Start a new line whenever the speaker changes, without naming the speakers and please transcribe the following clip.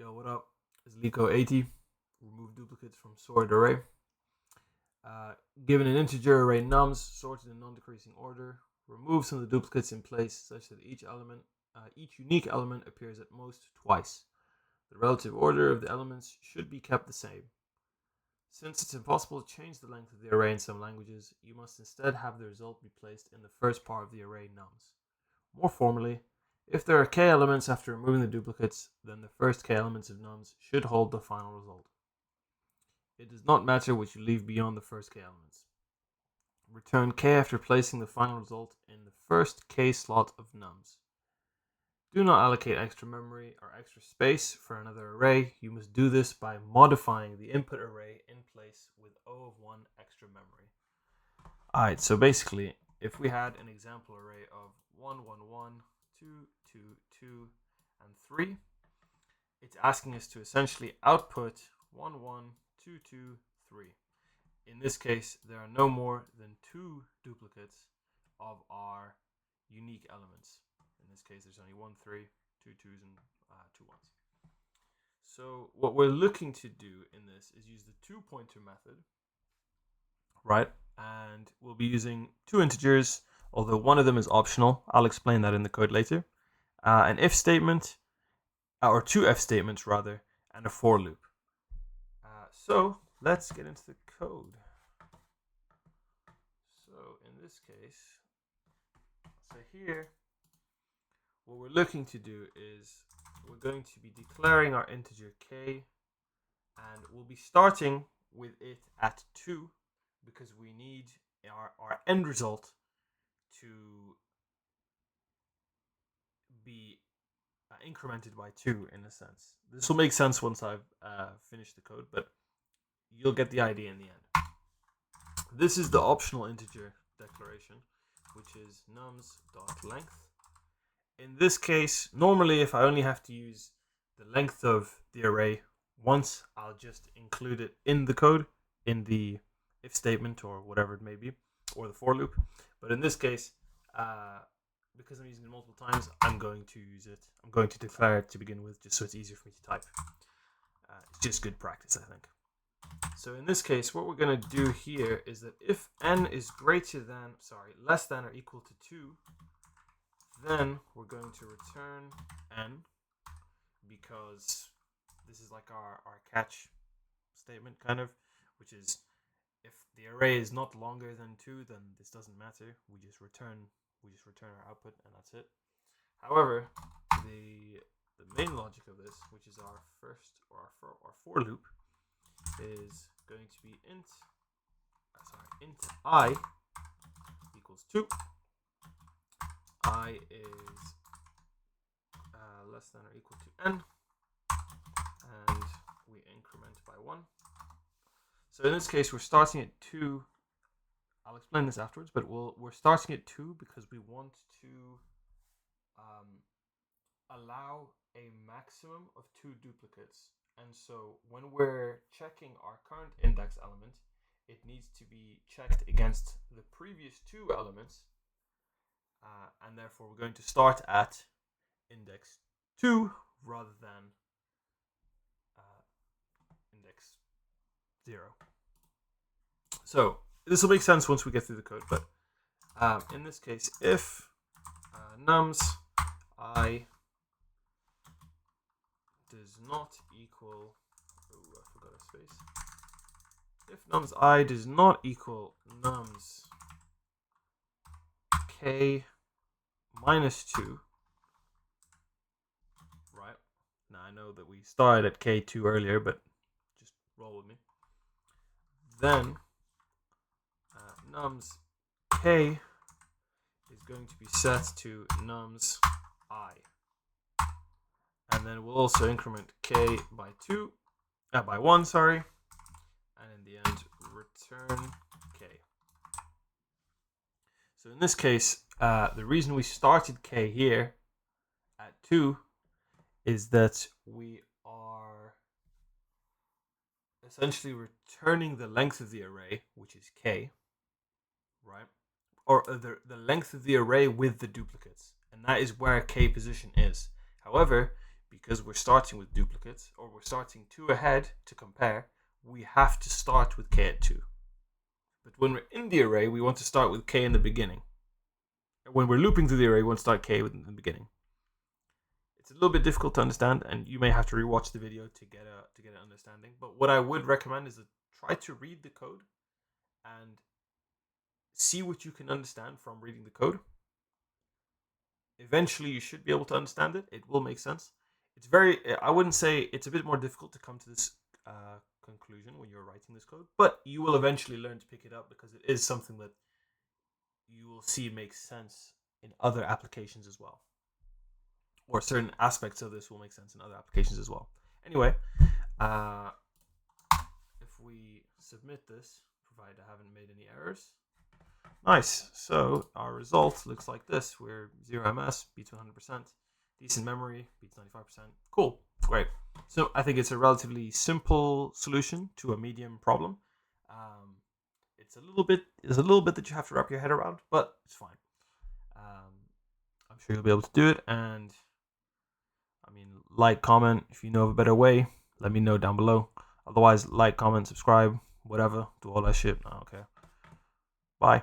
Yo, what up? It's LeetCode 80. Remove duplicates from sorted array. Given an integer array nums sorted in non-decreasing order, remove some of the duplicates in place such that each unique element appears at most twice. The relative order of the elements should be kept the same. Since it's impossible to change the length of the array in some languages, you must instead have the result be placed in the first part of the array nums. More formally, if there are k elements after removing the duplicates, then the first k elements of nums should hold the final result. It does not matter what you leave beyond the first k elements. Return k after placing the final result in the first k slot of nums. Do not allocate extra memory or extra space for another array. You must do this by modifying the input array in place with O of 1 extra memory. Alright, so basically, if we had an example array of 1, 1, 1, 2, 2, 2, and 3, it's asking us to essentially output 1, 1, 2, 2, 3. In this case, there are no more than 2 duplicates of our unique elements. In this case, there's only 1, 3, 2 2s, and 2 1s. So what we're looking to do in this is use the two-pointer method, right? And we'll be using 2 integers, although one of them is optional. I'll explain that in the code later. An if statement, or 2 if statements rather, and a for loop. So let's get into the code. So in this case, so here, what we're looking to do is we're going to be declaring our integer k, and we'll be starting with it at 2 because we need our end result to be incremented by 2 in a sense. This will make sense once I've finished the code, but you'll get the idea in the end. This is the optional integer declaration, which is nums.length. In this case, normally if I only have to use the length of the array once, I'll just include it in the code, in the if statement or whatever it may be, or the for loop. But in this case, because I'm using it multiple times, I'm going to use it. I'm going to declare it to begin with, just so it's easier for me to type. It's just good practice, I think. So in this case, what we're going to do here is that if n is less than or equal to 2, then we're going to return n, because this is like our catch statement, kind of, which is if the array is not longer than 2, then this doesn't matter. We just return our output, and that's it. However, the main logic of this, which is our for loop, is going to be int I equals 2. I is less than or equal to n, and we increment by 1. So in this case, we're starting at 2. I'll explain this afterwards, but we're starting at 2 because we want to allow a maximum of 2 duplicates. And so when we're checking our current index element, it needs to be checked against the previous 2 elements. And therefore, we're going to start at index 2 rather than index 0. So this will make sense once we get through the code. But in this case, if nums I does not equal, I forgot a space. If nums I does not equal nums k minus 2, right? Now I know that we started at k2 earlier, but just roll with me. Then nums k is going to be set to nums I, and then we'll also increment k by 1, sorry, and in the end return k. So in this case, the reason we started k here at 2 is that we are essentially returning the length of the array, which is k, right? Or the length of the array with the duplicates, and that is where k position is. However, because we're starting with duplicates, or we're starting 2 ahead to compare, we have to start with k at 2. But when we're in the array, we want to start with k in the beginning. And when we're looping through the array, we want to start k in the beginning. It's a little bit difficult to understand, and you may have to rewatch the video to get an understanding. But what I would recommend is to try to read the code and see what you can understand from reading the code. Eventually, you should be able to understand it. It will make sense. I wouldn't say it's a bit more difficult to come to this conclusion when you're writing this code, but you will eventually learn to pick it up because it is something that you will see makes sense in other applications as well. Or certain aspects of this will make sense in other applications as well. Anyway, if we submit this, provided I haven't made any errors. Nice. So our result looks like this. We're 0 ms, beats 100%. Decent memory, beats 95%. Cool. Great. So I think it's a relatively simple solution to a medium problem. It's a little bit that you have to wrap your head around, but it's fine. I'm sure you'll be able to do it. And I mean, like, comment if you know of a better way. Let me know down below. Otherwise, like, comment, subscribe, whatever. Do all that shit. I don't care. Bye.